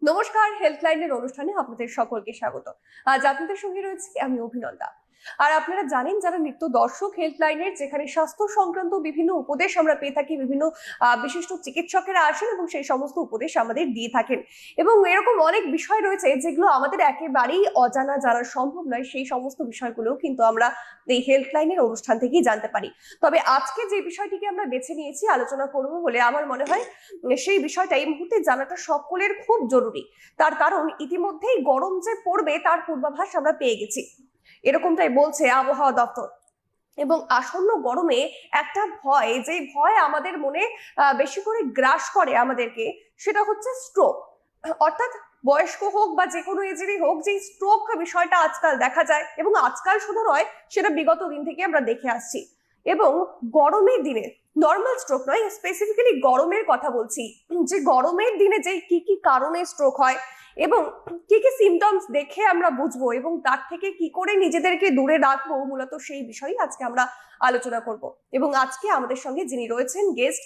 নমস্কার, হেল্পলাইনের অনুষ্ঠানে আপনাদের সকলকে স্বাগত। আজ আপনাদের সঙ্গে রয়েছি আমি অভিনন্দা। আর আপনারা জানেন, যারা নিত্য দর্শক হেল্পলাইনের, যেখানে স্বাস্থ্য সংক্রান্ত বিভিন্ন উপদেশ আমরা পেয়ে থাকি, বিভিন্ন বিশিষ্ট চিকিৎসকেরা আসেন এবং সেই সমস্ত উপদেশ আমাদের দিয়ে থাকেন। এবং এরকম অনেক বিষয় রয়েছে যেগুলো আমাদের একেবারেই অজানা, জানা সম্ভব নয়। সেই সমস্ত বিষয়গুলো কিন্তু আমরা এই হেল্পলাইনের অনুষ্ঠান থেকেই জানতে পারি। তবে আজকে যে বিষয়টিকে আমরা বেছে নিয়েছি আলোচনা করবো বলে আমার মনে হয়, সেই বিষয়টা এই মুহূর্তে জানাটা সকলের খুব জরুরি। তার কারণ ইতিমধ্যেই গরম যে পড়বে তার পূর্বাভাস আমরা পেয়ে গেছি, এরকমটাই বলছে আবহাওয়া দপ্তর। এবং আসন্ন গরমে একটা ভয়, যে ভয় আমাদের মনে বেশি করে গ্রাস করে আমাদেরকে, সেটা হচ্ছে স্ট্রোক। অর্থাৎ বয়স্ক হোক বা যে কোনো এজেরই হোক, যে স্ট্রোক বিষয়টা আজকাল দেখা যায়, এবং আজকাল শুধু নয়, সেটা বিগত দিন থেকে আমরা দেখে আসছি। এবং গরমের দিনে, নর্মাল স্ট্রোক নয়, স্পেসিফিক্যালি গরমের কথা বলছি, যে গরমের দিনে যে কি কি কারণে স্ট্রোক হয় এবং কি কি সিমটমস দেখে আমরা বুঝবো এবং তার থেকে কি করে নিজেদেরকে দূরে রাখবো, মূলত সেই বিষয়ে আজকে আমরা আলোচনা করব। এবং আজকে আমাদের সঙ্গে যিনি রয়েছেন guest,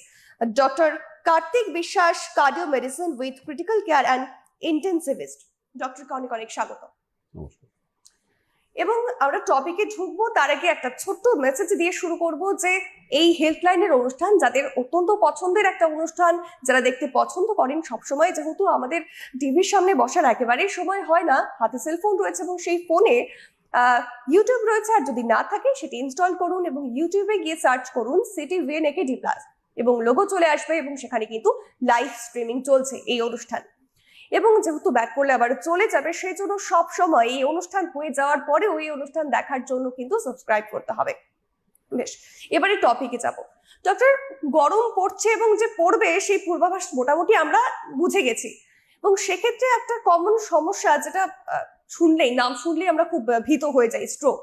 doctor Kartik Biswas, cardio medicine with critical care and intensivist. ডক্টরকে অনেক অনেক স্বাগত। এবং আমরা টপিকে ঢুকবো তার আগে একটা ছোট্ট মেসেজ দিয়ে শুরু করব, যে এই হেল্পলাইনের অনুষ্ঠান যাদের অত্যন্ত পছন্দের একটা অনুষ্ঠান, যারা দেখতে পছন্দ করেন সবসময়, যেহেতু আমাদের টিভির সামনে বসার একেবারেই সময় হয় না, হাতে সেলফোন রয়েছে এবং সেই ফোনে ইউটিউব রয়েছে, আর যদি না থাকে সেটি ইনস্টল করুন এবং ইউটিউবে গিয়ে সার্চ করুন সিটি ভিএনএকেডি প্লাস, এবং লোগো চলে আসবে এবং সেখানে কিন্তু লাইভ স্ট্রিমিং চলছে এই অনুষ্ঠান। এবং যেহেতু ব্যাক করলে আবার চলে যাবে, সেই জন্য সব সময় এই অনুষ্ঠান হয়ে যাওয়ার পরে ওই অনুষ্ঠান দেখার জন্য কিন্তু সাবস্ক্রাইব করতে হবে। বেশ, এবারে টপিকে যাব। ডক্টর, গরম পড়ছে এবং যে পড়বে সেই পূর্বাভাস মোটামুটি আমরা বুঝে গেছি, এবং সেক্ষেত্রে একটা কমন সমস্যা, যেটা নাম শুনলেই আমরা খুব ভীত হয়ে যাই, স্ট্রোক।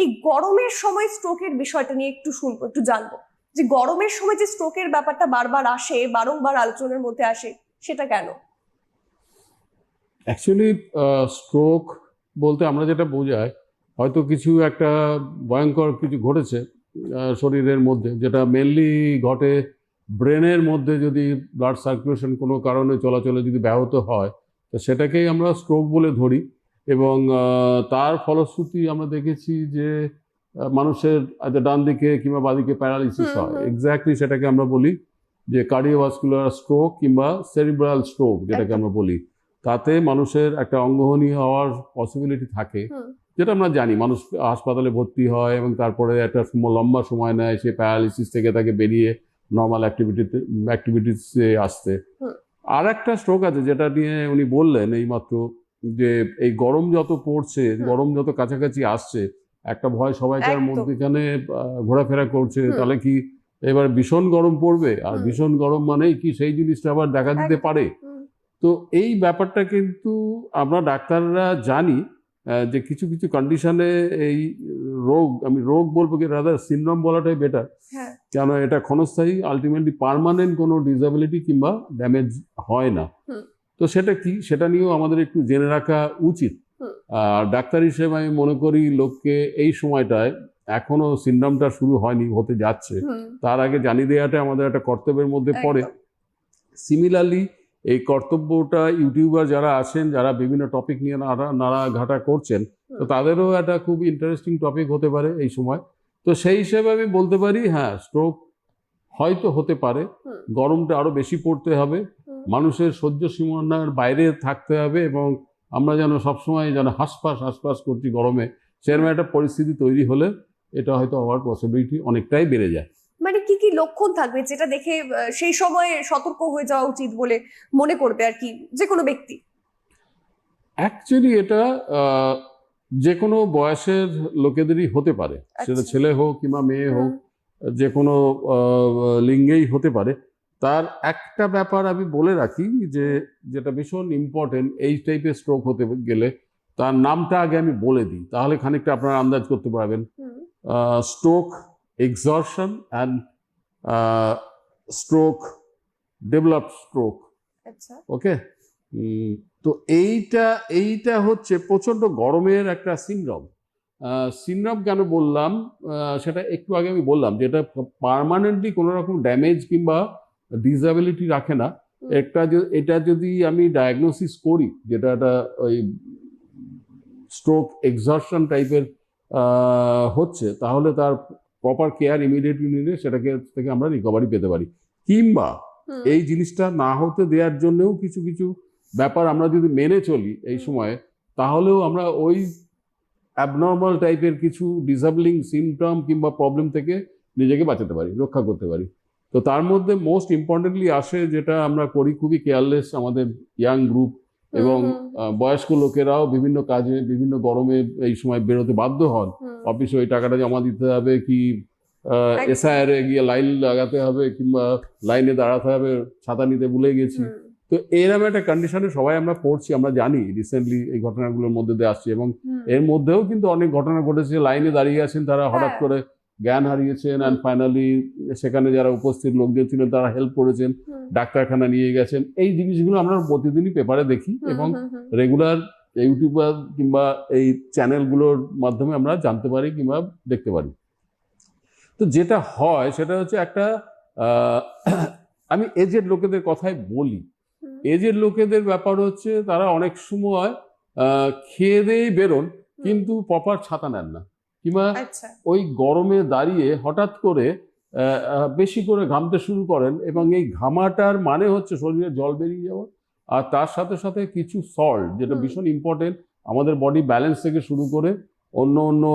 এই গরমের সময় স্ট্রোকের বিষয়টা নিয়ে একটু শুনবো, একটু জানবো, যে গরমের সময় যে স্ট্রোকের ব্যাপারটা বারবার আসে, বারংবার আলোচনার মধ্যে আসে, সেটা কেন? অ্যাকচুয়ালি স্ট্রোক বলতে আমরা যেটা বোঝাই, হয়তো কিছু একটা ভয়ঙ্কর কিছু ঘটেছে শরীরের মধ্যে, যেটা মেনলি ঘটে ব্রেনের মধ্যে। যদি ব্লাড সার্কুলেশন কোনো কারণে চলাচলে যদি ব্যাহত হয়, তো সেটাকেই আমরা স্ট্রোক বলে ধরি। এবং তার ফলশ্রুতি আমরা দেখেছি যে মানুষের ডান দিকে কিংবা বাদিকে প্যারালিসিস হয়। এক্স্যাক্টলি সেটাকে আমরা বলি যে কার্ডিওভাস্কুলার স্ট্রোক কিংবা সেরিব্রাল স্ট্রোক, যেটাকে আমরা বলি। তাতে মানুষের একটা অঙ্গহানি হওয়ার পসিবিলিটি থাকে, যেটা আমরা জানি। মানুষ হাসপাতালে ভর্তি হয় এবং তারপরে একটা লম্বা সময় নেয় সে প্যারালিসিস থেকে তাকে বেরিয়ে নর্মাল অ্যাক্টিভিটিসে আসতে। আর একটা স্ট্রোক আছে যেটা নিয়ে উনি বললেন এইমাত্র, যে এই গরম যত পড়ছে, গরম যত কাছাকাছি আসছে, একটা ভয় সবাইকার মধ্যেখানে ঘোরাফেরা করছে, তাহলে কি এবার ভীষণ গরম পড়বে? আর ভীষণ গরম মানেই কি সেই জিনিসটা আবার দেখা দিতে পারে। তো এই ব্যাপারটা কিন্তু আমরা ডাক্তাররা জানি যে কিছু কিছু কন্ডিশনে এই রোগ, আমি রোগ বলবো কি, রাদার সিনড্রোম বলাটাই বেটার, কেন এটা ক্ষণস্থায়ী, আলটিমেটলি পার্মানেন্ট কোনো ডিসএবিলিটি কিংবা ড্যামেজ হয় না। তো সেটা কি, সেটা নিয়েও আমাদের একটু জেনে রাখা উচিত। আর ডাক্তার হিসেবে আমি মনে করি লোককে এই সময়টায়, এখনো সিনড্রোমটা শুরু হয়নি, হতে যাচ্ছে, তার আগে জানিয়ে দেওয়াটা আমাদের একটা কর্তব্যের মধ্যে পড়ে। সিমিলারলি এই কর্তব্যটা ইউটিউবার যারা আছেন, যারা বিভিন্ন টপিক নিয়ে নাড়াঘাটা করছেন, তো তাদেরও একটা খুব ইন্টারেস্টিং টপিক হতে পারে এই সময়। তো সেই হিসেবে আমি বলতে পারি, হ্যাঁ, স্ট্রোক হয়তো হতে পারে। গরমটা আরো বেশি পড়তে হবে, মানুষের সহ্য সীমানার বাইরে থাকতে হবে, এবং আমরা যেন সবসময় যেন হাঁসফাঁস করছি গরমে, সেরকম একটা পরিস্থিতি তৈরি হলে এটা হয়তো হওয়ার পসিবিলিটি অনেকটাই বেড়ে যায়। মানে কি কি লক্ষণ থাকবে যেটা দেখে সেই সময় সতর্ক হয়ে যাওয়া উচিত বলে মনে করবে আর কি যে কোনো ব্যক্তি? অ্যাকচুয়ালি এটা যে কোনো বয়সের লোকেদেরই হতে পারে, সেটা ছেলে হোক কিংবা মেয়ে হোক, যে কোনো লিঙ্গেই হতে পারে। তার একটা ব্যাপার আমি বলে রাখি, যে যেটা ভীষণ ইম্পর্টেন্ট এই টাইপের স্ট্রোক হতে গেলে, তার নামটা আগে আমি বলে দিই, তাহলে খানিকটা আপনারা আন্দাজ করতে পারবেন। Stroke exertion and stroke developed stroke. Okay, তো এইটা হচ্ছে প্রচন্ড গরমের একটা সিনড্রোম। সিনড্রোম কেন বললাম সেটা একটু আগে আমি বললাম, যে এটা পার্মানেন্টলি কোনো রকম ড্যামেজ কিংবা ডিসএবিলিটি রাখে না, এটা যদি আমি ডায়াগনোসিস করি, যেটা একটা ওই স্ট্রোক এক্সহর্শন টাইপের হচ্ছে, তাহলে তার প্রপার কেয়ার ইমিডিয়েটলি নিলে সেটাকে থেকে আমরা রিকভারি পেতে পারি। কিংবা এই জিনিসটা না হতে দেওয়ার জন্যও কিছু কিছু ব্যাপার আমরা যদি মেনে চলি এই সময়ে, তাহলেও আমরা ওই অ্যাবনর্মাল টাইপের কিছু ডিসেবলিং সিমটম কিংবা প্রবলেম থেকে নিজেকে বাঁচাতে পারি, রক্ষা করতে পারি। তো তার মধ্যে মোস্ট ইম্পর্টেন্টলি আসে যেটা আমরা করি খুবই কেয়ারলেস আমাদের ইয়াং গ্রুপ এবং বয়স্ক লোকেরাও বিভিন্ন কাজে বিভিন্ন গরমে এই সময় বেরোতে বাধ্য হন। অফিসে ওই টাকাটা জমা দিতে হবে, কি এসআইআর এ গিয়ে লাইন লাগাতে হবে, কিংবা লাইনে দাঁড়াতে হবে, ছাতা নিতে ভুলে গেছি। তো এরকম একটা কন্ডিশনে সবাই আমরা পড়ছি, আমরা জানি রিসেন্টলি এই ঘটনাগুলোর মধ্যে দিয়ে আসছি। এবং এর মধ্যেও কিন্তু অনেক ঘটনা ঘটেছে, লাইনে দাঁড়িয়ে আছেন তারা হঠাৎ করে জ্ঞান হারিয়েছেন, অ্যান্ড ফাইনালি সেখানে যারা উপস্থিত লোকজন ছিলেন তারা হেল্প করেছেন, ডাক্তারখানা নিয়ে গেছেন। এই জিনিসগুলো আমরা প্রতিদিনই পেপারে দেখি এবং রেগুলার ইউটিউবার কিংবা এই চ্যানেলগুলোর মাধ্যমে আমরা জানতে পারি কিংবা দেখতে পারি। তো যেটা হয় সেটা হচ্ছে একটা আমি এজেড লোকেদের কথাই বলি। এজেড লোকেদের ব্যাপার হচ্ছে তারা অনেক সময় খেয়ে দিয়েই বেরোন, কিন্তু প্রপার ছাতা নেন না, কিংবা ওই গরমে দাঁড়িয়ে হঠাৎ করে বেশি করে ঘামতে শুরু করেন, এবং এই ঘামাটার মানে হচ্ছে শরীরে জল বেরিয়ে যাওয়া, আর তার সাথে সাথে কিছু সল্ট, যেটা ভীষণ ইম্পর্টেন্ট আমাদের বডি ব্যালেন্স থেকে শুরু করে অন্য অন্য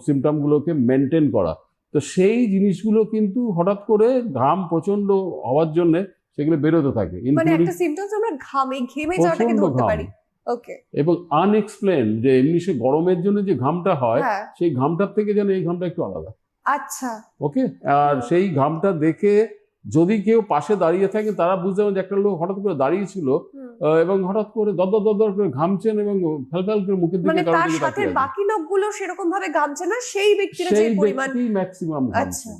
সিমটমগুলোকে মেনটেন করা। তো সেই জিনিসগুলো কিন্তু হঠাৎ করে ঘাম প্রচন্ড হওয়ার জন্য সেগুলো বেরোতে থাকে, মানে একটা সিম্পটমস আমরা ঘেমে যাওয়াটাকে ধরতে পারি। ওকে। এবং আনএক্সপ্লেন যে এমনি সে গরমের জন্য যে ঘামটা হয়, সেই ঘামটার থেকে যেন এই ঘামটা একটু আলাদা। আচ্ছা। ওকে। আর সেই ঘামটা দেখে যদি কেউ পাশে দাঁড়িয়ে থাকে তারা বুঝতে পারেন যে একটা লোক হঠাৎ করে দাঁড়িয়ে ছিল এবং হঠাৎ করে দর করে ঘামছেন এবং ফেলফেল করে মুখের দিকে, মানে তার সাথে বাকি লোকগুলো সেরকম ভাবে ঘামছে না, সেই ব্যক্তির যে পরিমাণ ম্যাক্সিমাম ঘামছে।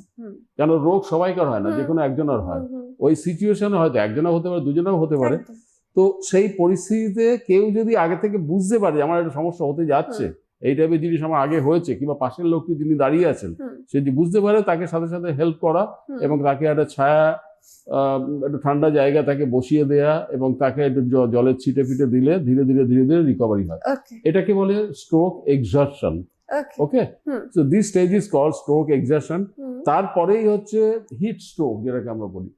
কেন রোগ সবাইকার হয় না, যে কোনো একজনের হয়। ওই সিচুয়েশনে হয়তো একজনও হতে পারে, দুজনেও হতে পারে। তো সেই পরিস্থিতিতে কেউ যদি আগে থেকে বুঝতে পারে আমার একটা সমস্যা হতে যাচ্ছে, এই টাইপের জিনিস আমার আগে হয়েছে, কিংবা পাশের লোকটি যিনি দাঁড়িয়ে আছেন সে যদি বুঝতে পারে, তাকে সাথে সাথে হেল্প করা এবং তাকে একটা ছায়া, একটু ঠান্ডা জায়গা তাকে বসিয়ে দেয়া এবং তাকে একটু জলের ছিটে ফিটে দিলে ধীরে ধীরে ধীরে ধীরে রিকভারি হয়। এটাকে বলে stroke exhaustion. Okay. So this stage is called stroke exhaustion. তারপরেই হচ্ছে হিট স্ট্রোক, যেটাকে আমরা বলি।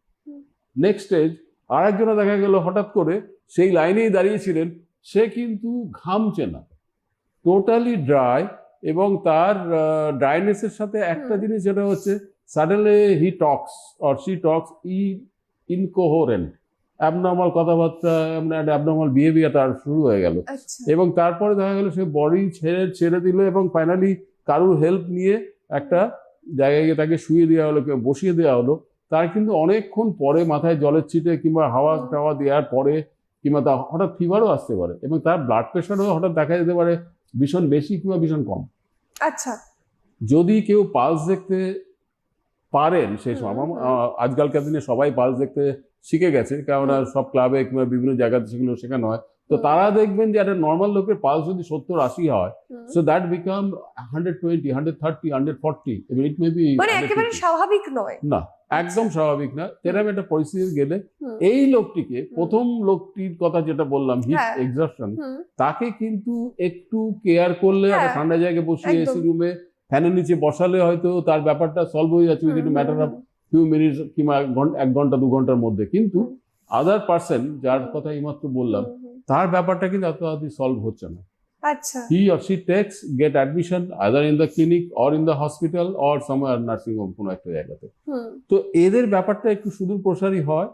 নেক্সট স্টেজ, আরেকজনে দেখা গেল হঠাৎ করে সেই লাইনেই দাঁড়িয়েছিলেন, সে কিন্তু ঘামছে না, টোটালি ড্রাই, এবং তার ড্রাইনেসের সাথে একটা জিনিস যেটা হচ্ছে suddenly he talks or she talks incoherent, abnormal কথাবার্তা, অ্যাবনর্মাল বিহেভিয়ার তার শুরু হয়ে গেল। এবং তারপরে দেখা গেল সে বডি ছেড়ে দিল এবং ফাইনালি কারুর হেল্প নিয়ে একটা জায়গায় গিয়ে তাকে শুয়ে দেওয়া হলো, কেউ বসিয়ে দেওয়া হলো। তার কিন্তু অনেকক্ষণ পরে মাথায় জলের ছিটে কিংবা হাওয়া টাওয়া দেওয়ার পরে কিংবা তা হঠাৎ ফিভারও আসতে পারে, এবং তার ব্লাড প্রেশারও হঠাৎ দেখা যেতে পারে ভীষণ বেশি কিংবা ভীষণ কম। আচ্ছা। যদি কেউ পালস দেখতে পারেন সেই সময়, আজকালকার দিনে সবাই পালস দেখতে শিখে গেছে, কেননা সব ক্লাবে কিংবা বিভিন্ন জায়গাতে সেগুলো শেখানো হয়। তো তারা দেখবেন যে একটা নর্মাল লোকের পালস যদি 70-80 হয়, সো দ্যাট বিকাম 120, 130, 140, এবং ইট মে বি মানে একেবারে স্বাভাবিক নয়। না, একদম স্বাভাবিক না। এরকম একটা পরিস্থিতি গেলে এই লোকটিকে, প্রথম লোকটির কথা যেটা বললাম হিট এক্সহারশন, তাকে কিন্তু একটু কেয়ার করলে, একটা ঠান্ডা জায়গায় বসিয়ে এসি রুমে ফ্যানের নিচে বসালে হয়তো তার ব্যাপারটা সলভ হয়ে যাচ্ছে within matter of few minutes কিংবা 1 ঘন্টা 2 ঘন্টার মধ্যে। কিন্তু আদার পার্সন যার কথা এইমাত্র বললাম, তার ব্যাপারটা কিন্তু এত তাড়াতাড়ি সলভ হচ্ছে না। আচ্ছা। He or she get admission either in the clinic or in the hospital or somewhere nursing home, কোনো একটা জায়গাতে। তো এদের ব্যাপারটা একটু সুদূর প্রসারী হয়।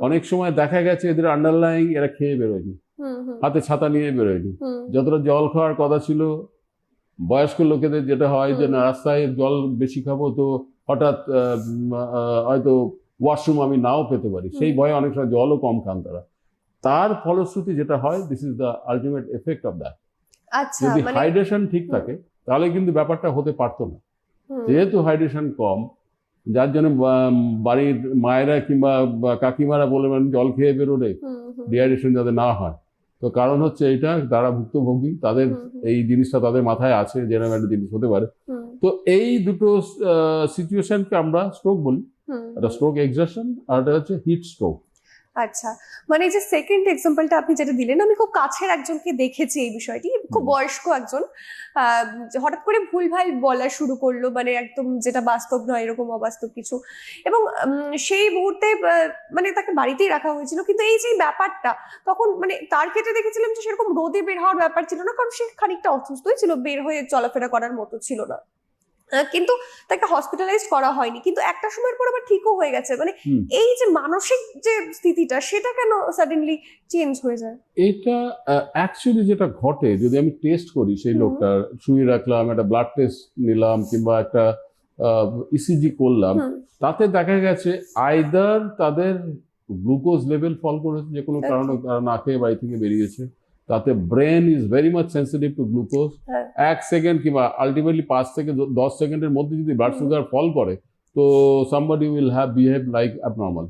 অনেক সময় দেখা গেছে এদের আন্ডারলাইং এরা খেয়ে বেরোয়নি, হাতে ছাতা নিয়ে বেরোয়নি, যতটা জল খাওয়ার কথা ছিল। বয়স্ক লোকেদের যেটা হয় যে না, রাস্তায় জল বেশি খাবো তো হঠাৎ হয়তো ওয়াশরুম আমি নাও পেতে পারি, সেই ভয়ে অনেক সময় জলও কম খান তারা। তার ফলশ্রুতি যেটা হয়, this is the ultimate effect of that. যদি হাইড্রেশন ঠিক থাকে তাহলে কিন্তু ব্যাপারটা হতে পারতো না। যেহেতু হাইড্রেশন কম, যার জন্য বাড়ির মায়েরা কিংবা কাকিমারা বলবেন জল খেয়ে বেরোলে ডিহাইড্রেশন যাতে না হয়। তো কারণ হচ্ছে এইটা, তারা ভুক্তভোগী, তাদের এই জিনিসটা তাদের মাথায় আছে, যেরকম একটা জিনিস হতে পারে। তো এই দুটো সিচুয়েশনকে আমরা স্ট্রোক বলি, একটা স্ট্রোক এক্সহারশন আর একটা হচ্ছে হিট স্ট্রোক। আচ্ছা, মানে এই যে সেকেন্ড এক্সাম্পলটা আপনি যেটা দিলেন, আমি খুব কাছের একজনকে দেখেছি এই বিষয়টি, খুব বয়স্ক একজন, যে হঠাৎ করে ভুলভাল বলা শুরু করলো, মানে একদম যেটা বাস্তব নয় এরকম অবাস্তব কিছু, এবং সেই মুহূর্তে মানে তাকে বাড়িতেই রাখা হয়েছিল। কিন্তু এই যে ব্যাপারটা, তখন মানে তার ক্ষেত্রে দেখেছিলাম যে সেরকম রোদে বের হওয়ার ব্যাপার ছিল না, কারণ সে খানিকটা অসুস্থই ছিল, বের হয়ে চলাফেরা করার মতো ছিল না। কিন্তু তাকে হসপিটালাইজ করা হয়নি, কিন্তু একটা সময়ের পর আবার ঠিকও হয়ে গেছে। মানে এই যে মানসিক যে স্থিতিটা, সেটা কেন সাডেনলি চেঞ্জ হয়ে যায়? এটা অ্যাকচুয়ালি যেটা ঘটে, যদি আমি টেস্ট করি সেই লোকটার, শুয়ে রাখলাম, একটা ব্লাড টেস্ট নিলাম কিংবা একটা ইসিজি করলাম, তাতে দেখা গেছে আইদার তাদের গ্লুকোজ লেভেল ফল করেছে, যে কোনো কারণে তারা না খেয়ে বাড়ি থেকে বেরিয়েছে, তাতে brain is very much sensitive two glucose. 1 second কিংবা আলটিমেটলি 5 থেকে 10 সেকেন্ডের মধ্যে যদি ব্লাড সুগার ফল করে, তো somebody will have behave like abnormal,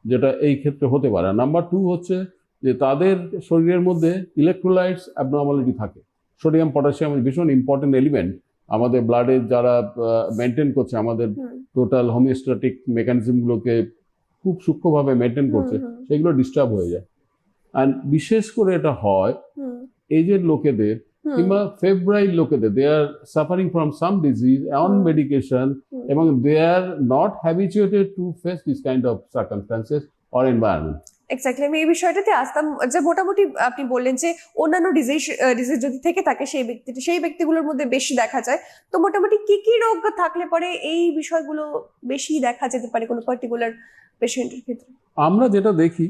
যেটা এই ক্ষেত্রে হতে পারে। নাম্বার 2 হচ্ছে যে তাদের শরীরের মধ্যে ইলেকট্রোলাইটস অ্যাবনর্মালিটি থাকে। সোডিয়াম পটাশিয়াম ভীষণ ইম্পর্টেন্ট এলিমেন্ট আমাদের ব্লাডে, যারা মেনটেন করছে আমাদের টোটাল হোমিওস্ট্যাটিক মেকানিজমগুলোকে খুব সূক্ষ্মভাবে মেনটেন করছে, সেগুলো ডিস্টার্ব হয়ে যায়। আর বিশেষ করে এটা হয় এজেড লোকেদের কিংবা ফেব্রাইল লোকেদের, they are suffering from some disease on medication, এবং they are not habituated to face this kind of circumstances or environment. Exactly, আমি এই বিষয়টাতে আসতাম, যে মোটামুটি আপনি বললেন যে অন্যান্য ডিজিজ যদি থেকে থাকে সেই ব্যক্তিগুলোর মধ্যে বেশি দেখা যায়, তো মোটামুটি কি কি রোগ থাকলে পরে এই বিষয়গুলো বেশি দেখা যেতে পারে কোনো পার্টিকুলার পেশেন্টের ক্ষেত্রে? আমরা যেটা দেখি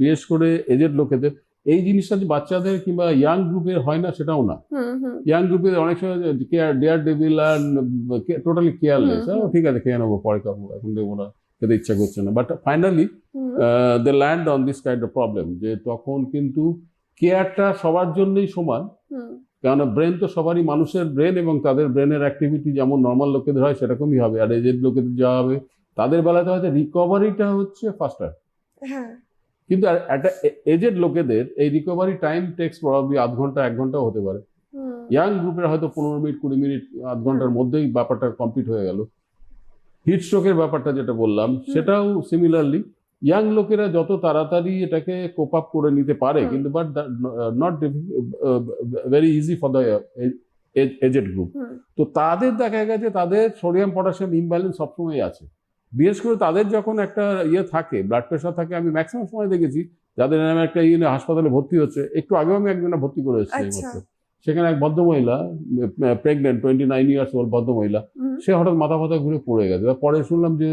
বিশেষ করে এজেড লোকেদের, এই জিনিসটা যে বাচ্চাদের কিংবা ইয়াং গ্রুপের হয় না সেটাও না। ইয়াং গ্রুপের অনেক সময় ডেয়ার ডেভিল আর টোটালি কেয়ারলেস, ঠিক আছে খেয়ে নেবো, পরে খাবো, এখন দেবো না, খেতে ইচ্ছা করছে না, but finally they land on this kind of problem. যে তখন কিন্তু কেয়ারটা সবার জন্যই সমান, কারণ ব্রেন তো সবারই, মানুষের ব্রেন এবং তাদের ব্রেনের অ্যাক্টিভিটি যেমন নর্মাল লোকেদের হয় সেরকমই হবে, আর এজেড লোকেদের যা হবে তাদের বেলাতে হয়তো রিকভারিটা হচ্ছে ফাস্টার। কিন্তু একটা এজেড লোকেদের এই রিকভারি টাইম টেক্স প্রবাবলি আধ ঘন্টা 1 ঘন্টাও হতে পারে। ইয়াং গ্রুপের হয়তো 15 মিনিট 20 মিনিট আধ ঘন্টার মধ্যেই ব্যাপারটা কমপ্লিট হয়ে গেল। হিট স্ট্রোকের ব্যাপারটা যেটা বললাম সেটাও সিমিলারলি, ইয়াং লোকেরা যত তাড়াতাড়ি এটাকে কোপ আপ করে নিতে পারে, কিন্তু but not very easy for the aged group. তো তাদের দেখা গেছে তাদের সোডিয়াম পটাশিয়াম ইমব্যালেন্স সবসময় আছে। বিশেষ করে তাদের যখন একটা থাকে, ব্লাড প্রেশার থাকে, আমি ম্যাক্সিমাম সময় দেখেছি যাদের নামে একটা হাসপাতালে ভর্তি হচ্ছে, একটু আগেও আমি একজনে ভর্তি করে এসেছি এই মাত্র, সেখানে এক ভদ্রমহিলা, প্রেগনেন্ট 29 ইয়ার্স ওল্ড ভদ্রমহিলা, সে হঠাৎ মাথা ঘুরে পড়ে গেছে। পরে শুনলাম যে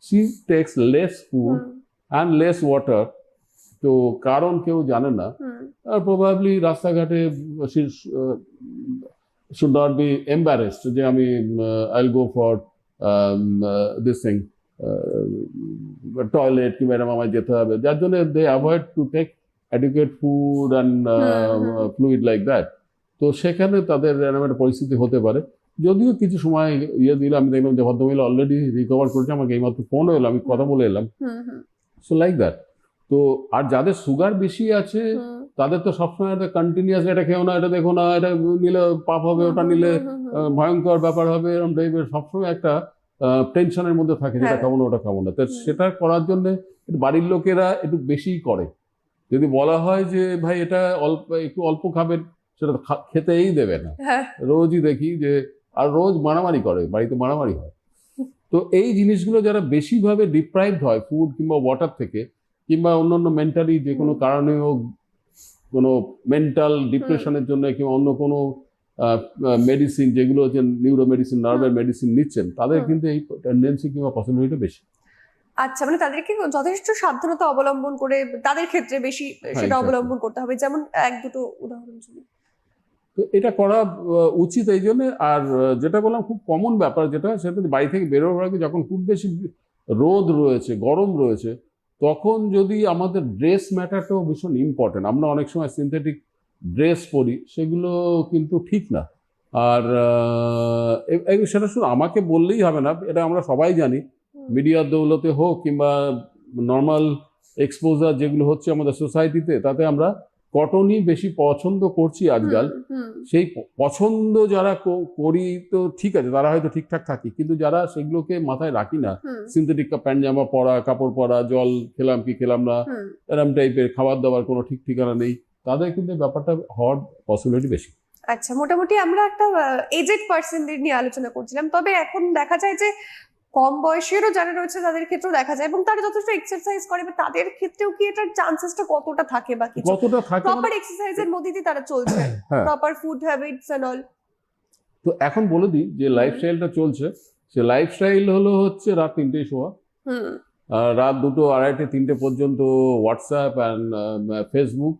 she takes less food and less water, তো কারণ কেউ জানে না। আর প্রবাবলি রাস্তাঘাটে শুড নট বি এম্বারেসড যে আমি I will go for this thing, toilet কিংবা এরকম আমায় যেতে হবে, যার জন্য they avoid to take adequate food and fluid like that. তো সেখানে তাদের এরকম একটা পরিস্থিতি হতে পারে। যদিও কিছু সময় দিলে আমি দেখলাম যে ভদ্রমহিলা অলরেডি রিকভার করেছে, আমাকে এইমাত্র ফোন এলো, আমি কথা বলে এলাম। So like that. তো আর যাদের সুগার বেশি আছে তাদের তো সবসময় একটা কন্টিনিউয়াস, এটা খেও না, এটা দেখো না, এটা নিলে পাপ হবে, ওটা নিলে ভয়ঙ্কর ব্যাপার হবে, এরকম টাইপের সবসময় একটা টেনশনের মধ্যে থাকে, যেটা খাবো না ওটা খাবো না। তো সেটা করার জন্য বাড়ির লোকেরা একটু বেশিই করে। যদি বলা হয় যে ভাই এটা একটু অল্প খাবেন, সেটা খেতেই দেবে না। রোজই দেখি যে, আর রোজ মারামারি করে, বাড়িতে মারামারি হয়। তো এই জিনিসগুলো যারা বেশিভাবে ডিপ্রাইভড হয় ফুড কিংবা ওয়াটার থেকে, কিংবা অন্যান্য মেন্টালি যে কোনো কারণে হোক, কোনো মেন্টাল ডিপ্রেশনের জন্য কিংবা অন্য কোনো মেডিসিন যেগুলো হচ্ছে নিউরো মেডিসিন, নার্ভের মেডিসিন নিচ্ছেন, তাদের কিন্তু এই টেন্ডেন্সি কিংবা পসিবিলিটি বেশি। আচ্ছা, মানে তাদেরকে যথেষ্ট সাবধানতা অবলম্বন করে তাদের ক্ষেত্রে বেশি সেটা অবলম্বন করতে হবে, যেমন 1-2টো উদাহরণ শুনি। তো এটা করা উচিত এই জন্য। আর যেটা বললাম খুব কমন ব্যাপার যেটা, সেটা বাড়ি থেকে বেরোবার আগে যখন খুব বেশি রোদ রয়েছে, গরম রয়েছে, তখন যদি আমাদের ড্রেস ম্যাটারটাও ভীষণ ইম্পর্টেন্ট। আমরা অনেক সময় সিনথেটিক ড্রেস পরি, সেগুলো কিন্তু ঠিক না। আর সেটা শুধু আমাকে বললেই হবে না, এটা আমরা সবাই জানি, মিডিয়ার দৌলতে হোক কিংবা নর্মাল এক্সপোজার যেগুলো হচ্ছে আমাদের সোসাইটিতে, তাতে আমরা কটনই বেশি পছন্দ করছি আজকাল। সেই পছন্দ যারা করি তো ঠিক আছে, তারা হয়তো ঠিকঠাক থাকি, কিন্তু যারা সেগুলোকে মাথায় রাখি না, সিনথেটিক প্যান্ট জামা পরা, কাপড় পরা, জল খেলাম কি খেলাম না, এরম টাইপের খাবার দাবার কোনো ঠিক ঠিকানা নেই, তাদের কিন্তু ব্যাপারটা হওয়ার পসিবিলিটি বেশি। আচ্ছা, মোটামুটি আমরা একটা এজেড পার্সনদের নিয়ে আলোচনা করছিলাম, তবে এখন দেখা যায় যে কম বয়সেরও যারা রয়েছে তাদের ক্ষেত্রেও দেখা যায়, এবং তারা যথেষ্ট এক্সারসাইজ করে, বা তাদের ক্ষেত্রেও কি এটার চান্সেসটা কতটা থাকে বা কিছু কতটা থাকে প্রপার এক্সারসাইজের মধ্যে দিয়ে তারা চলছে, proper food habits and all? তো এখন বলে দিই যে লাইফস্টাইলটা চলছে, সে লাইফস্টাইল হচ্ছে রাত 3টেয় শোয়া, রাত 2টো, 2:30, 3টে পর্যন্ত হোয়াটসঅ্যাপ অ্যান্ড ফেসবুক,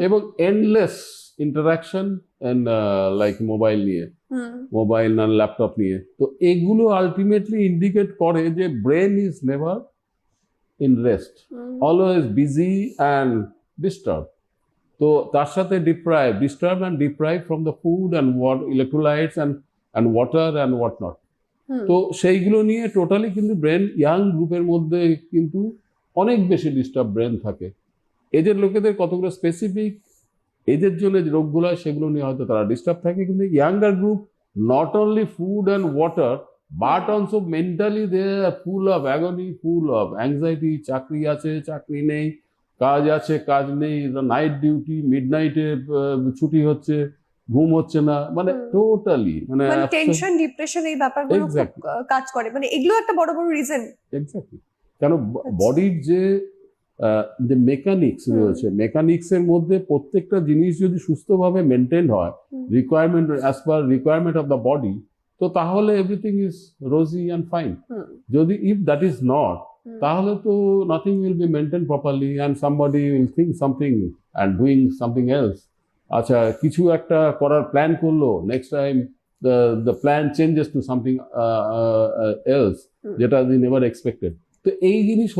এবং endless interaction and like mobile নিয়ে, মোবাইল না ল্যাপটপ নিয়ে। তো এগুলো আলটিমেটলি ইন্ডিকেট করে যে brain is never in rest, always busy and disturb. তো তার সাথে disturb and deprive from the food and electrolytes and water and what not. তো সেইগুলো নিয়ে টোটালি কিন্তু ব্রেন, ইয়াং গ্রুপের মধ্যে কিন্তু অনেক বেশি ডিস্টার্ব ব্রেন থাকে। এজের লোকেদের কতগুলো স্পেসিফিক এজের জন্য যে রোগগুলো হয় সেগুলো নিয়ে হয়তো তারা ডিস্টার্ব থাকে, কিন্তু younger group not only food and water but also mentally they are full of agony, full of anxiety. চাকরি আছে, চাকরি নেই, কাজ আছে, কাজ নেই, নাইট ডিউটি, মিডনাইটে ছুটি হচ্ছে, ঘুম হচ্ছে না, মানে টোটালি মানে টেনশন, ডিপ্রেশন, এই ব্যাপারগুলো খুব কাজ করে, মানে এগুলো একটা বড় বড় রিজন। এক্স্যাক্টলি, কেন বডির যে মেকানিক্স রয়েছে, মেকানিক্সের মধ্যে প্রত্যেকটা জিনিস যদি সুস্থভাবে মেনটেন হয়, requirement as per requirement of the body, তো তাহলে everything is rosy and fine. যদি ইফ দ্যাট ইজ নট, তাহলে তো nothing will be maintain properly and somebody will think something and doing something else. আচ্ছা, কিছু একটা করার প্ল্যান করলো, next time the plan changes to something else, যেটা they never expected. তো এই জিনিস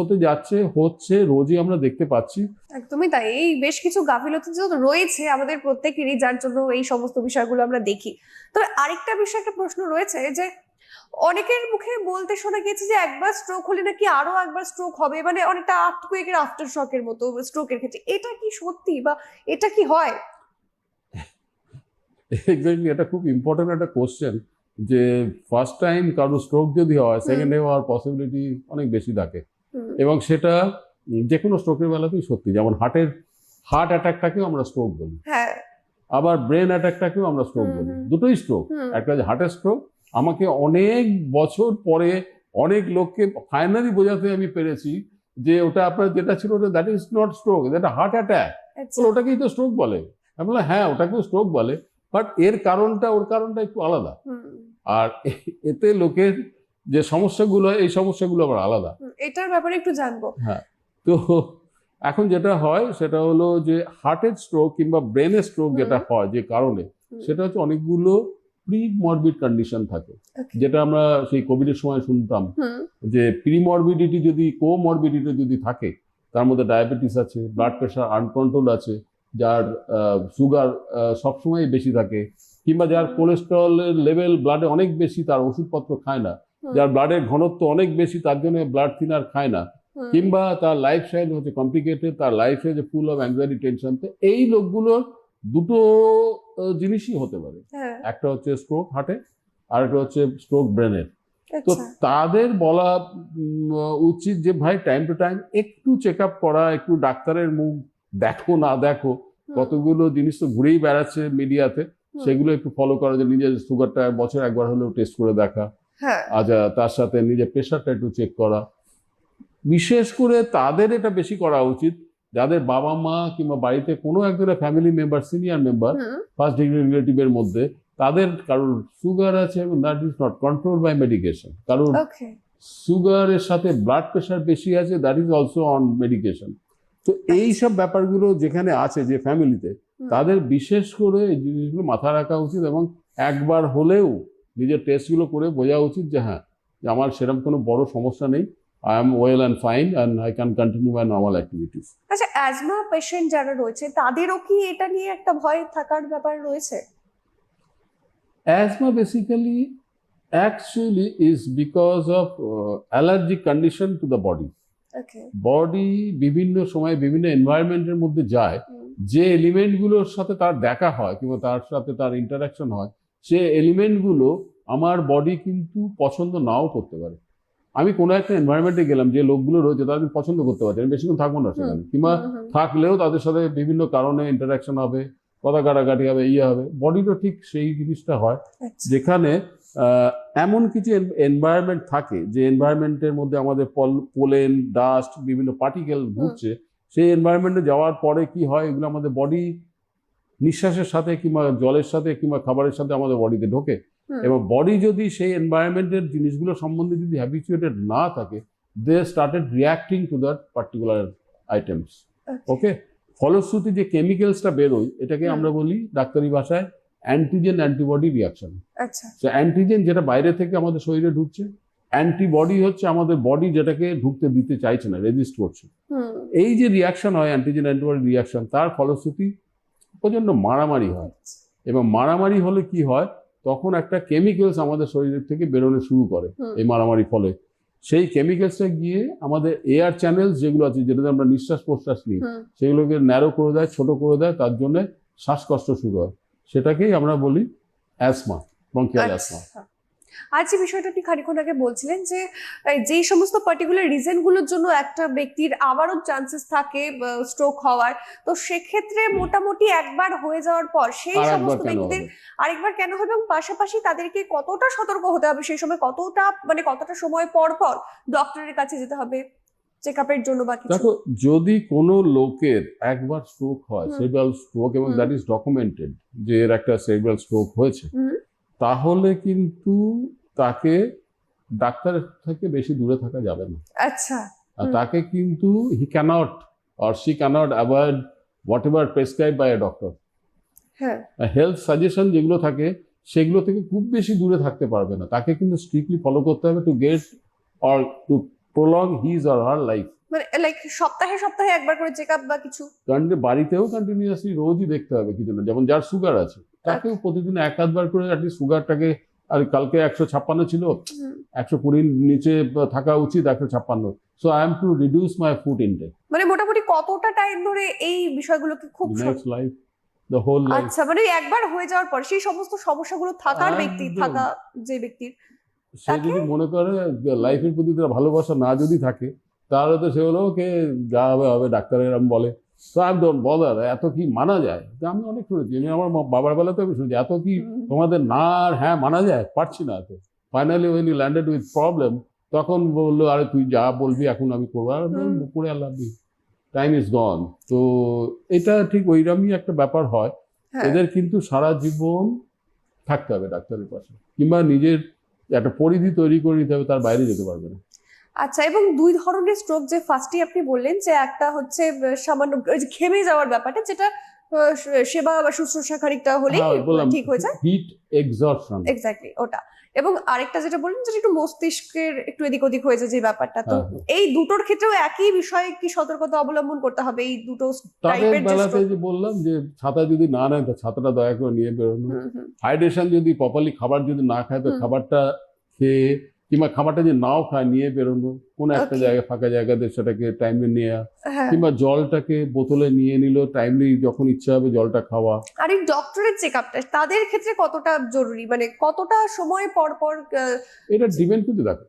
হচ্ছে রোজই আমরা দেখতে পাচ্ছি। একদমই তাই, এই বেশ কিছু গাফিলতি তো রয়েছে আমাদের প্রত্যেকেরই, যার জন্য এই সমস্ত বিষয়গুলো আমরা দেখি। তবে আরেকটা বিষয়, একটা প্রশ্ন রয়েছে যে অনেকের মুখে বলতে শোনা গিয়েছে যে একবার স্ট্রোক হলে নাকি আরো একবার স্ট্রোক হবে, মানে অনেকটা আর্থকুয়েকের আফটার শকের মতো স্ট্রোকের ক্ষেত্রে। এটা কি সত্যি, বা এটা কি হয়? এক্স্যাক্টলি, এটা খুব ইম্পর্টেন্ট একটা কোশ্চেন, যে ফার্স্ট টাইম কারো স্ট্রোক যদি হয়, সেকেন্ড ডে হওয়ার পসিবিলিটি অনেক বেশি থাকে, এবং সেটা যে কোনো স্ট্রোকের বেলাতেই সত্যি। যেমন হার্ট অ্যাটাকটাকেও আমরা স্ট্রোক বলি, আবার ব্রেন অ্যাটাকটাকেও আমরা স্ট্রোক বলি, দুটোই স্ট্রোক। একটা যে হার্টের স্ট্রোক, আমাকে অনেক বছর পরে অনেক লোককে ফাইনালি বোঝাতে আমি পেরেছি যে ওটা আপনার যেটা ছিল ওটা that is not stroke, that heart attack. ওটাকেই তো স্ট্রোক বলে। আমি বললাম হ্যাঁ, ওটাকেও স্ট্রোক বলে, বাট ওর কারণটা একটু আলাদা। আর এতে লোকের যে সমস্যাগুলো, এই সমস্যাগুলো আবার আলাদা। এটার ব্যাপারে একটু জানবো। হ্যাঁ, তো এখন যেটা হয় সেটা হলো যে হার্টের স্ট্রোক কিংবা ব্রেনের স্ট্রোক যেটা হয় যে কারণে, সেটা হচ্ছে অনেকগুলো প্রিমরবিড কন্ডিশন থাকে, যেটা আমরা সেই কোভিডের সময় শুনতাম যে প্রিমরবিডিটি যদি, কোমরবিডিটি যদি থাকে, তার মধ্যে ডায়াবেটিস আছে, ব্লাড প্রেশার আনকন্ট্রোল আছে, যার সুগার সবসময় বেশি থাকে, কিংবা যার কোলেস্টেরলের লেভেল ব্লাডে অনেক বেশি, তার ওষুধপত্র খায় না, যার ব্লাডের ঘনত্ব অনেক বেশি, তার জন্য ব্লাড থিনার খায় না, কিংবা তার লাইফস্টাইল হচ্ছে কমপ্লিকেটেড, তার লাইফে যে ফুল অফ অ্যাংজাইটি, টেনশন। তো এই লোকগুলোর দুটো জিনিসই হতে পারে, একটা হচ্ছে স্ট্রোক হার্টে, আর একটা হচ্ছে স্ট্রোক ব্রেনের। তো তাদের বলা উচিত যে ভাই টাইম টু টাইম একটু চেক আপ করা, একটু ডাক্তারের মুখ দেখো না দেখো, কতগুলো জিনিস তো ঘুরেই বেড়াচ্ছে মিডিয়াতে, সেগুলো একটু ফলো করা, যে নিজের সুগারটা বছর একবার হলেও টেস্ট করে দেখা, আচ্ছা তার সাথে নিজের প্রেশারটা একটু চেক করা। বিশেষ করে তাদের এটা বেশি করা উচিত যাদের বাবা মা কিংবা বাড়িতে কোনো একজনের family member, senior member, first degree রিলেটিভের মধ্যে তাদের কারোর সুগার আছে এবং that is not control by medication, কারোর সুগারের সাথে ব্লাড প্রেশার বেশি আছে, that is also on medication. তো এই সব ব্যাপারগুলো যেখানে আছে যে ফ্যামিলিতে, তাদের বিশেষ করে এই জিনিসগুলো মাথায় রাখা উচিত, এবং একবার হলেও নিজের টেস্টগুলো করে বোঝা উচিত যে হ্যাঁ, আমার সেরকম কোনো বড় সমস্যা নেই, I am well and fine and I can continue my normal activities. আচ্ছা, অ্যাজমা পেশেন্ট যারা রয়েছে তাদেরও কি এটা নিয়ে একটা ভয় থাকার ব্যাপার রয়েছে? Asthma basically actually is because of allergic condition to the body. Okay. Body বিভিন্ন সময় বিভিন্ন এনভায়রনমেন্টের মধ্যে যায়, যে এলিমেন্টগুলোর সাথে তার দেখা হয় কিংবা তার সাথে তার ইন্টারাকশন হয়, সে এলিমেন্টগুলো আমার বডি কিন্তু পছন্দ নাও করতে পারে। আমি কোনো একটা এনভায়রনমেন্টে গেলাম, যে লোকগুলো রয়েছে তাদের পছন্দ করতে পারছি, আমি বেশিক্ষণ থাকবো না সেখানে, কিংবা থাকলেও তাদের সাথে বিভিন্ন কারণে ইন্টারাকশন হবে, কথা কাটাকাটি হবে, হবে, বডিরও ঠিক সেই জিনিসটা হয়, যেখানে এমন কিছু এনভায়রনমেন্ট থাকে যে এনভায়রনমেন্টের মধ্যে আমাদের পোলেন, ডাস্ট, বিভিন্ন পার্টিকেল ঘুরছে, সেই এনভায়রনমেন্টে যাওয়ার পরে কি হয়, এগুলো আমাদের বডি নিঃশ্বাসের সাথে কিংবা জলের সাথে কিংবা খাবারের সাথে আমাদের বডিতে ঢোকে, এবং বডি যদি সেই এনভায়রনমেন্টের জিনিসগুলো সম্বন্ধে যদি হ্যাবিচুয়েটেড না থাকে, they started reacting to that particular items. Okay, ফলশ্রুতি যে কেমিক্যালসটা বেরোয়, এটাকে আমরা বলি ডাক্তারি ভাষায় অ্যান্টিজেন অ্যান্টিবডি রিয়াকশন। আচ্ছা, অ্যান্টিজেন যেটা বাইরে থেকে আমাদের শরীরে ঢুকছে, অ্যান্টিবডি হচ্ছে আমাদের বডি যেটাকে ঢুকতে দিতে চাইছে না, রেজিস্ট করছে। এই যে রিয়াকশন হয়, অ্যান্টিজেন অ্যান্টিবডি রিয়াকশন, তার ফলশ্রুতি প্রচন্ড মারামারি হয়, এবং মারামারি হলে কি হয়, তখন একটা কেমিক্যালস আমাদের শরীরের থেকে বেরোনো শুরু করে এই মারামারি ফলে। সেই কেমিক্যালসটা গিয়ে আমাদের এয়ার চ্যানেলস যেগুলো আছে, যেটাতে আমরা নিঃশ্বাস প্রশ্বাস নিই, সেগুলোকে ন্যারো করে দেয়, ছোট করে দেয়, তার জন্য শ্বাসকষ্ট শুরু হয়। সেটাকেই আমরা বলি অ্যাসমা, ব্রঙ্কিয়াল অ্যাসমা। আর যে বিষয়টা আপনি খানিকক্ষণ আগে বলছিলেন যে যেই সমস্ত পার্টিকুলার রিজনগুলোর জন্য একটা ব্যক্তির আবারও চান্সেস থাকে স্ট্রোক হওয়ার, তো সেক্ষেত্রে মোটামুটি একবার হয়ে যাওয়ার পর সেই সমস্ত ব্যক্তিদের আরেকবার কেন হবে, এবং পাশাপাশি তাদেরকে কতটা সতর্ক হতে হবে সেই সময়, কতটা সময় পর পর ডক্টরের কাছে যেতে হবে চেকআপের জন্য বা কিছু? দেখো, যদি কোনো লোকের একবার স্ট্রোক হয়, সেরিব্রাল স্ট্রোক, এবং দ্যাট ইজ ডকুমেন্টেড যে এর একটা সেরিব্রাল স্ট্রোক হয়েছে, তাহলে কিন্তু তাকে ডাক্তারের থেকে বেশি দূরে থাকা যাবে না। আচ্ছা, তাকে কিন্তু he cannot or she cannot avoid whatever prescribe by a doctor. হ্যাঁ, হেলথ সাজেশন যেগুলো থাকে সেগুলো থেকে খুব বেশি দূরে থাকতে পারবে না, তাকে কিন্তু স্ট্রিক্টলি ফলো করতে হবে to get or to prolong his or her life. মানে লাইক সপ্তাহে সপ্তাহে একবার করে চেকআপ বা কিছু? কারণ বাড়িতেও কন্টিনিউয়াসলি রোজই দেখতে হবে কিছু না, যেমন যার সুগার আছে তাকেও প্রতিদিন এক আধবার করে অ্যাটলিস্ট সুগারটাকে, আর কালকে 156 ছিল, 120 নিচে থাকা উচিত, 156। So I am to reduce my food intake. মানে মোটামুটি কতটা টাইম ধরে এই বিষয়গুলোকে খুব next life, the whole life. আচ্ছা, মানে একবার হয়ে যাওয়ার পর সেই সমস্ত সমস্যাগুলো থাকা যে ব্যক্তির, সে যদি মনে করে লাইফের প্রতি তার ভালোবাসা না যদি থাকে, তাহলে তো সে হলো ওকে যা হবে হবে, ডাক্তার এরম বলে। তো আই ডোন্ট বদার, এত কি মানা যায়? আমি অনেক শুনেছি, আমি আমার বাবার বেলাতে আমি শুনেছি, এত কি তোমাদের না আর হ্যাঁ মানা যায়, পারছি না এত। Finally when you landed with problem, তখন বললো আরে তুই যা বলবি এখন আমি করবো, আর করে আল্লাহ টাইম ইজ গন। তো এটা ঠিক ওইরকমই একটা ব্যাপার হয়। এদের কিন্তু সারা জীবন থাকতে হবে ডাক্তারের পাশে, কিংবা নিজের একটা পরিধি তৈরি করে নিতে হবে, তার বাইরে যেতে পারবে না। আচ্ছা, এবং দুই ধরনের স্ট্রোক, যে ফার্স্টে আপনি বললেন যে একটা হচ্ছে সামান্য ঘেমে যাওয়ার ব্যাপারটা, যেটা সেবা বা শুশ্রূষা খানিকটা হলেই ঠিক হয়ে যায়, হিট এক্সজর্পশন, এক্স্যাক্টলি ওটা। এবং আরেকটা যেটা বললেন যেটা একটু মস্তিষ্কের একটু এদিক ওদিক হয়ে যায় যে ব্যাপারটা, তো এই দুটোর ক্ষেত্রেও একই বিষয়ে কি সতর্কতা অবলম্বন করতে হবে এই দুটো টাইপের? বেলাতে যে বললাম যে ছাতা যদি না নেয় তো ছাতাটা দয়া করে নিয়ে বেরোনো, হাইড্রেশন যদি প্রপারলি, খাবার যদি না খায় তো খাবারটা খেয়ে, কিংবা খাবারটা যদি নাও খায় নিয়ে বেরোনো, কোনো একটা জায়গায় ফাঁকা জায়গাতে সেটাকে টাইমলি নেওয়া, কিংবা জলটাকে বোতলে নিয়ে নিল, টাইমলি যখন ইচ্ছা হবে জলটা খাওয়া। আর এই ডক্টরের চেকআপটা তাদের ক্ষেত্রে কতটা জরুরি, মানে কতটা সময় পর পর? এটা ডিপেন্ড করতে থাকে,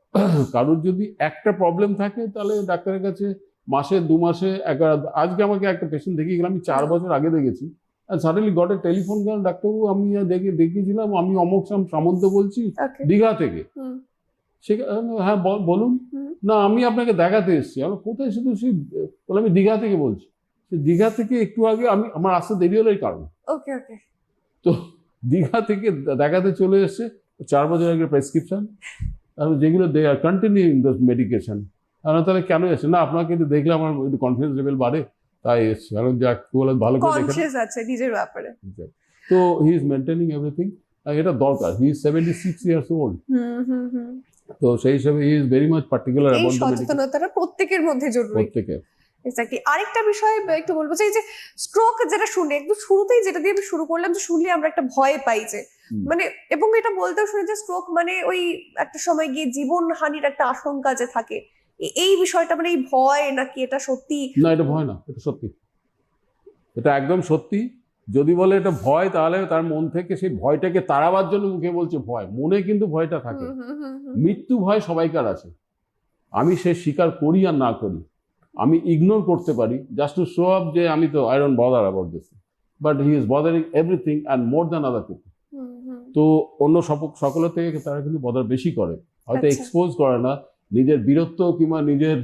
কারোর যদি একটা প্রবলেম থাকে তাহলে ডাক্তারের কাছে মাসে 2 মাসে একবার। আজকে আমাকে একটা পেশেন্ট দেখিয়ে গেলাম, আমি 4 বছর আগে দেখেছি, আর suddenly got a telephone call, ডাক্তারবাবু আমি দেখিয়েছিলাম, আমি অমুক সামন্ত বলছি দীঘা থেকে। হ্যাঁ বলুন। না আমি আপনাকে দেখাতে এসেছি। আমি কোথায়? শুধু সেই বলে আমি দীঘা থেকে বলছি। দীঘা থেকে একটু আগে আমার আসতে দেরি হলো এই কারণে। ওকে ওকে। তো দীঘা থেকে দেখাতে চলে এসছে, 4 বছর আগে প্রেসক্রিপশন, যেগুলো দে আর কন্টিনিউইং দ্য মেডিকেশন। তাহলে কেন এসছে? না আপনাকে দেখলে আমার একটু কনফিডেন্স লেভেল বাড়ে, তাই এসছে। কারণ যাক বলে ভালো করে কনসিয়াস আছে নিজের ব্যাপারে। তো হি ইজ মেইনটেইনিং এভরিথিং, এটা দরকার। He is 76 years old. তো সেই হিসাবে he is very much particular about the medication. সচেতনতাটা প্রত্যেকের মধ্যে জরুরি। প্রত্যেকের। এক্স্যাক্টলি। আরেকটা বিষয় একটু বলবো যে এই যে স্ট্রোক যেটা শুনে একদম শুরুতেই যেটা দিয়ে আমি শুরু করলাম, যে শুনলে আমরা একটা ভয় পাই যে, মানে, এবং এটা বলতেও শুনে যে স্ট্রোক মানে ওই একটা সময় গিয়ে জীবন হানির একটা আশঙ্কা যে থাকে, এই বিষয়টা মানে এই ভয় নাকি এটা সত্যি? না এটা ভয় না, এটা সত্যি। এটা একদম সত্যি। যদি বলে এটা ভয়, তাহলে তার মন থেকে সেই ভয়টাকে তাড়াবার জন্য মুখে বলছে ভয়, মনে কিন্তু ভয়টা থাকে। মৃত্যু ভয় সবাইকার আছে, আমি সে স্বীকার করি আর না করি, আমি ইগনোর করতে পারি জাস্ট টু শো আপ যে আমি তো I don't bother about this, but he is bothering everything and more than other people. তো অন্য সকলের থেকে তারা কিন্তু বদার বেশি করে, হয়তো আচ্ছা। এক্সপোজ করে না নিজের বীরত্ব কিংবা নিজের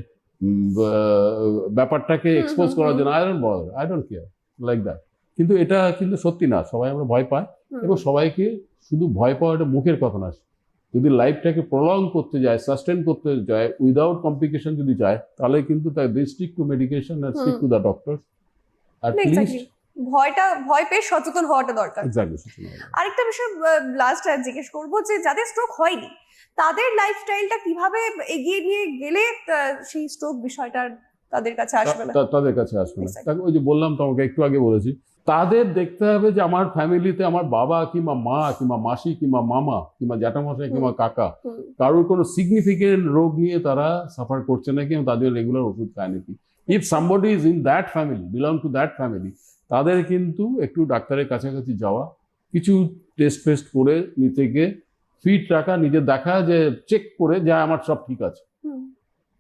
ব্যাপারটাকে এক্সপোজ করার জন্য। I don't bother, I don't care like that. কিন্তু এটা কিন্তু সত্যি না, সবাই আমরা ভয় পাই, এবং সবাইকে শুধু ভয় পাওয়া এটা মুখের কথা না। যদি লাইফটাকে প্রলং করতে যায়, সাস্টেন করতে যায় উইদাউট কমপ্লিকেশন যদি যায়, তাহলে কিন্তু তাই they stick to medication and stick to the doctor at least. ভয় পেয়ে সচেতন হওয়াটা দরকার। এক্স্যাক্টলি। আরেকটা বিষয় লাস্ট জিজ্ঞেস করবো, যে যাদের স্ট্রোক হয়নি তাদের লাইফস্টাইলটা কিভাবে এগিয়ে নিয়ে গেলে সেই স্ট্রোক বিষয়টা তাদের কাছে আসবে না? তাদের কাছে আসবে না। Exactly. তাকে ওই যে বললাম তোমাকে একটু আগে বলেছি, তাদের দেখতে হবে যে আমার ফ্যামিলিতে আমার বাবা কিংবা মা কিংবা মাসি কিংবা মামা কিংবা জ্যাঠামশাই কিংবা কাকা কারোর কোনো সিগনিফিকেন্ট রোগ নিয়ে তারা সাফার করছে নাকি এবং তাদের রেগুলার ওষুধ খায় নাকি। If somebody is in that family, belong to that family, তাদের কিন্তু একটু ডাক্তারের কাছাকাছি যাওয়া, কিছু টেস্ট ফেস্ট করে নিজেকে ফিট রাখা, নিজের দেখা যে চেক করে যে আমার সব ঠিক আছে।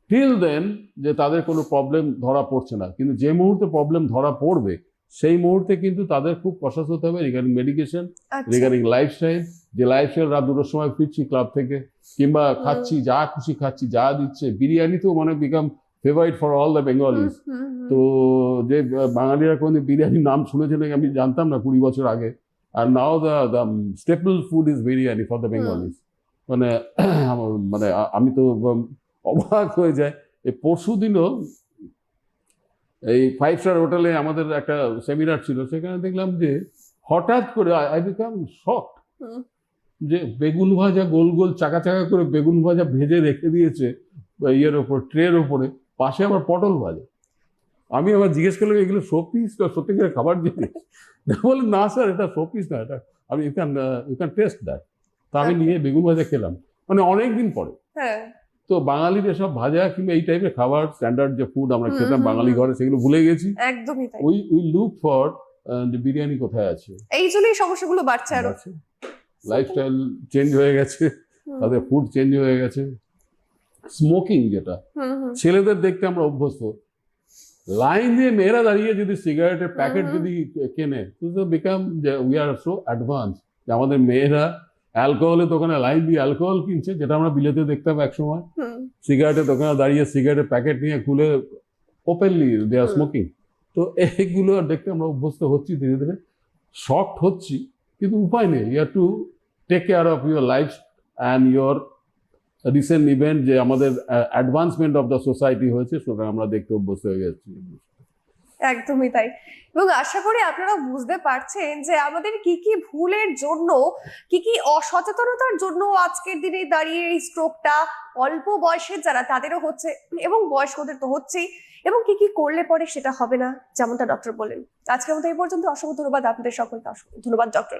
টিল দেন যে তাদের কোনো প্রবলেম ধরা পড়ছে না, কিন্তু যে মুহূর্তে প্রবলেম ধরা পড়বে সেই মুহূর্তে কিন্তু তাদের খুব কষাস হতে হবে রিগার্ডিং মেডিকেশন, রিগার্ডিং লাইফস্টাইল। যে লাইফস্টাইল রাত 2টোর সময় ফিরছি ক্লাব থেকে, কিংবা খাচ্ছি যা খুশি খাচ্ছি, যা দিচ্ছে, বিরিয়ানি তো মানে become favourite for all the Bengalis. তো যে বাঙালিরা কোনো বিরিয়ানির নাম শুনেছে নাকি আমি জানতাম না 20 বছর আগে, আর now the staple food is biryani for the Bengalis. মানে মানে আমি তো অবাক হয়ে যায়। এই পরশু দিনও এই 5 স্টার হোটেলে আমাদের একটা সেমিনার ছিল, সেখানে দেখলাম যে হঠাৎ করে আই বিকাম শকড যে বেগুন ভাজা গোল গোল চাকা চাকা করে বেগুন ভাজা ভেজে রেখে দিয়েছে ইয়ের ওপর, ট্রের ওপরে, পাশে আবার পটল ভাজা। আমি আবার জিজ্ঞেস করলাম এগুলো শোপিস না সত্যি করে খাবার জিনিস? বলে না স্যার, এটা শোপিস না, এটা আমি ইউ ক্যান টেস্ট দ্যাট। তা আমি নিয়ে বেগুন ভাজা খেলাম, মানে অনেকদিন পরে। তো বাঙালির এসব ভাজা কিংবা এই টাইপের খাবার, স্ট্যান্ডার্ড যে ফুড আমরা খেতাম বাঙালি ঘরে, সেগুলো ভুলে গেছি। একদমই তাই। উই লুক ফর যে বিরিয়ানি কোথায় আছে। এই জন্যই সমস্যাগুলো বাড়ছে আরো। লাইফস্টাইল চেঞ্জ হয়ে গেছে, তাদের ফুড চেঞ্জ হয়ে গেছে। স্মোকিং, যেটা ছেলেদের দেখতে আমরা অভ্যস্ত, লাইন দিয়ে মেয়েরা দাঁড়িয়ে যদি সিগারেটের প্যাকেট যদি কেনে, তো become we are so advance যে আমাদের মেয়েরা অ্যালকোহলের দোকানে লাইন দিয়ে অ্যালকোহল কিনছে, যেটা আমরা বিলেতে দেখতাম একসময়। সিগারেটের দোকানে দাঁড়িয়ে সিগারেটের প্যাকেট নিয়ে খুলে ওপেনলি দে আর স্মোকিং। তো এইগুলো দেখতে আমরা অভ্যস্ত হচ্ছি, ধীরে ধীরে শকড হচ্ছি, কিন্তু উপায় নেই। You have to take care of your life and your recent event, যে আমাদের অ্যাডভান্সমেন্ট অফ দ্য সোসাইটি হয়েছে, সুতরাং আমরা দেখতে অভ্যস্ত হয়ে গেছি। একদমই তাই। এবং আশা করি আপনারা বুঝতে পারছেন যে আমাদের কি কি ভুলের জন্য, কি কি অসচেতনতার জন্য আজকের দিনে দাঁড়িয়ে এই স্ট্রোকটা অল্প বয়সের যারা তাদেরও হচ্ছে, এবং বয়স্কদের তো হচ্ছেই, এবং কি কি করলে পরে সেটা হবে না, যেমনটা ডক্টর বলেন। আজকের মতো এই পর্যন্ত। অসংখ্য ধন্যবাদ আপনাদের সকলকে। ধন্যবাদ ডক্টর।